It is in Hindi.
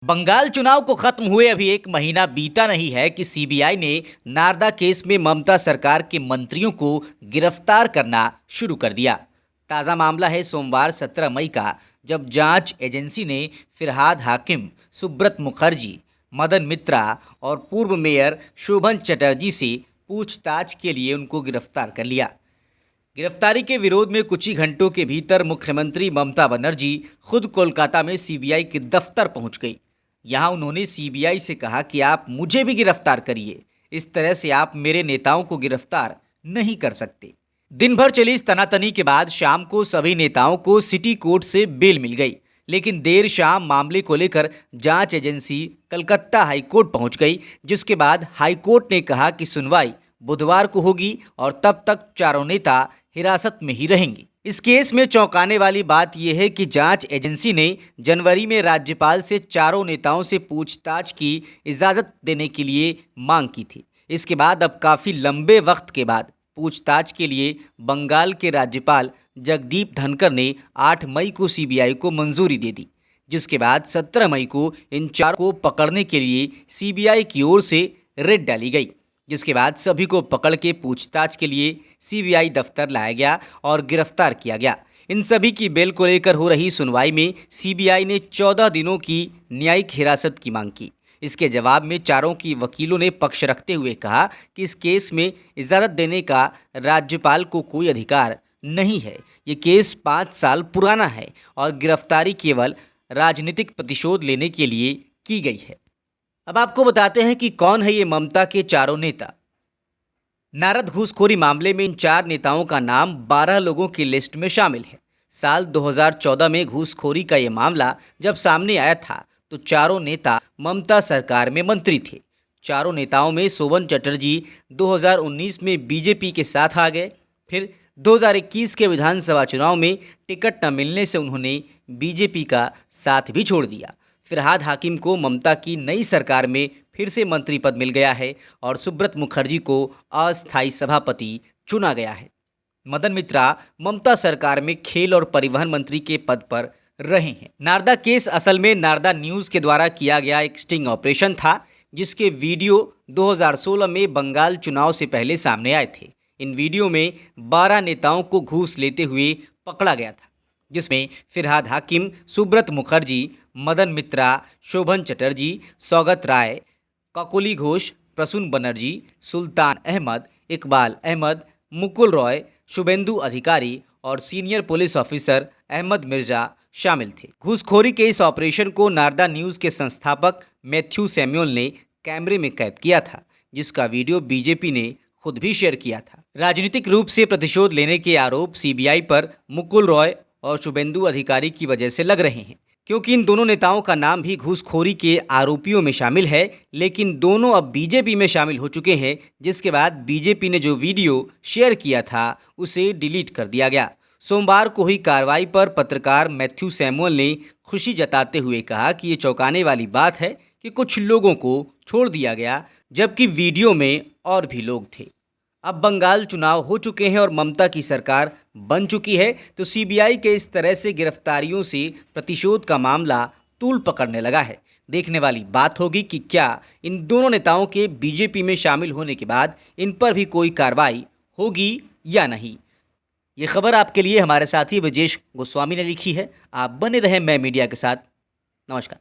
बंगाल चुनाव को खत्म हुए अभी एक महीना बीता नहीं है कि सीबीआई ने नारदा केस में ममता सरकार के मंत्रियों को गिरफ्तार करना शुरू कर दिया। ताज़ा मामला है सोमवार 17 मई का, जब जांच एजेंसी ने फिरहाद हाकिम, सुब्रत मुखर्जी, मदन मित्रा और पूर्व मेयर शोभन चटर्जी से पूछताछ के लिए उनको गिरफ्तार कर लिया। गिरफ्तारी के विरोध में कुछ ही घंटों के भीतर मुख्यमंत्री ममता बनर्जी खुद कोलकाता में सीबीआई के दफ्तर पहुंच गई। यहां उन्होंने सीबीआई से कहा कि आप मुझे भी गिरफ्तार करिए, इस तरह से आप मेरे नेताओं को गिरफ्तार नहीं कर सकते। दिन भर चली इस तनातनी के बाद शाम को सभी नेताओं को सिटी कोर्ट से बेल मिल गई, लेकिन देर शाम मामले को लेकर जांच एजेंसी कलकत्ता हाईकोर्ट पहुंच गई, जिसके बाद हाईकोर्ट ने कहा कि सुनवाई बुधवार को होगी और तब तक चारों नेता हिरासत में ही रहेंगे। इस केस में चौंकाने वाली बात यह है कि जांच एजेंसी ने जनवरी में राज्यपाल से चारों नेताओं से पूछताछ की इजाज़त देने के लिए मांग की थी। इसके बाद अब काफ़ी लंबे वक्त के बाद पूछताछ के लिए बंगाल के राज्यपाल जगदीप धनकर ने 8 मई को सीबीआई को मंजूरी दे दी, जिसके बाद 17 मई को इन चारों को पकड़ने के लिए सीबीआई की ओर से रेड डाली गई, जिसके बाद सभी को पकड़ के पूछताछ के लिए सीबीआई दफ्तर लाया गया और गिरफ्तार किया गया। इन सभी की बेल को लेकर हो रही सुनवाई में सीबीआई ने 14 दिनों की न्यायिक हिरासत की मांग की। इसके जवाब में चारों की वकीलों ने पक्ष रखते हुए कहा कि इस केस में इजाज़त देने का राज्यपाल को कोई अधिकार नहीं है। ये केस 5 साल पुराना है और गिरफ्तारी केवल राजनीतिक प्रतिशोध लेने के लिए की गई है। अब आपको बताते हैं कि कौन है ये ममता के चारों नेता। नारद घूसखोरी मामले में इन 4 नेताओं का नाम 12 लोगों की लिस्ट में शामिल है। साल 2014 में घूसखोरी का ये मामला जब सामने आया था तो चारों नेता ममता सरकार में मंत्री थे। चारों नेताओं में शोभन चटर्जी 2019 में बीजेपी के साथ आ गए, फिर 2021 के विधानसभा चुनाव में टिकट न मिलने से उन्होंने बीजेपी का साथ भी छोड़ दिया। फिरहाद हाकिम को ममता की नई सरकार में फिर से मंत्री पद मिल गया है और सुब्रत मुखर्जी को अस्थायी सभापति चुना गया है। मदन मित्रा ममता सरकार में खेल और परिवहन मंत्री के पद पर रहे हैं। नारदा केस असल में नारदा न्यूज़ के द्वारा किया गया एक स्टिंग ऑपरेशन था, जिसके वीडियो 2016 में बंगाल चुनाव से पहले सामने आए थे। इन वीडियो में 12 नेताओं को घूस लेते हुए पकड़ा गया था, जिसमें फिरहाद हाकिम, सुब्रत मुखर्जी, मदन मित्रा, शोभन चटर्जी, सौगत राय, ककोली घोष, प्रसून बनर्जी, सुल्तान अहमद, इकबाल अहमद, मुकुल रॉय, शुभेंदु अधिकारी और senior police officer Ahmed Mirza शामिल थे। घूसखोरी के इस ऑपरेशन को नारदा न्यूज़ के संस्थापक मैथ्यू सैमुअल ने कैमरे में कैद किया था, जिसका वीडियो बीजेपी ने खुद भी शेयर किया था। राजनीतिक रूप से प्रतिशोध लेने के आरोप सीबीआई पर मुकुल रॉय और शुभेंदु अधिकारी की वजह से लग रहे हैं, क्योंकि इन दोनों नेताओं का नाम भी घूसखोरी के आरोपियों में शामिल है, लेकिन दोनों अब बीजेपी में शामिल हो चुके हैं, जिसके बाद बीजेपी ने जो वीडियो शेयर किया था उसे डिलीट कर दिया गया। सोमवार को हुई कार्रवाई पर पत्रकार मैथ्यू सैमुअल ने खुशी जताते हुए कहा कि ये चौंकाने वाली बात है कि कुछ लोगों को छोड़ दिया गया, जबकि वीडियो में और भी लोग थे। अब बंगाल चुनाव हो चुके हैं और ममता की सरकार बन चुकी है, तो सीबीआई के इस तरह से गिरफ्तारियों से प्रतिशोध का मामला तूल पकड़ने लगा है। देखने वाली बात होगी कि क्या इन दोनों नेताओं के बीजेपी में शामिल होने के बाद इन पर भी कोई कार्रवाई होगी या नहीं। ये खबर आपके लिए हमारे साथी विजेश गोस्वामी ने लिखी है। आप बने रहें मैं मीडिया के साथ। नमस्कार।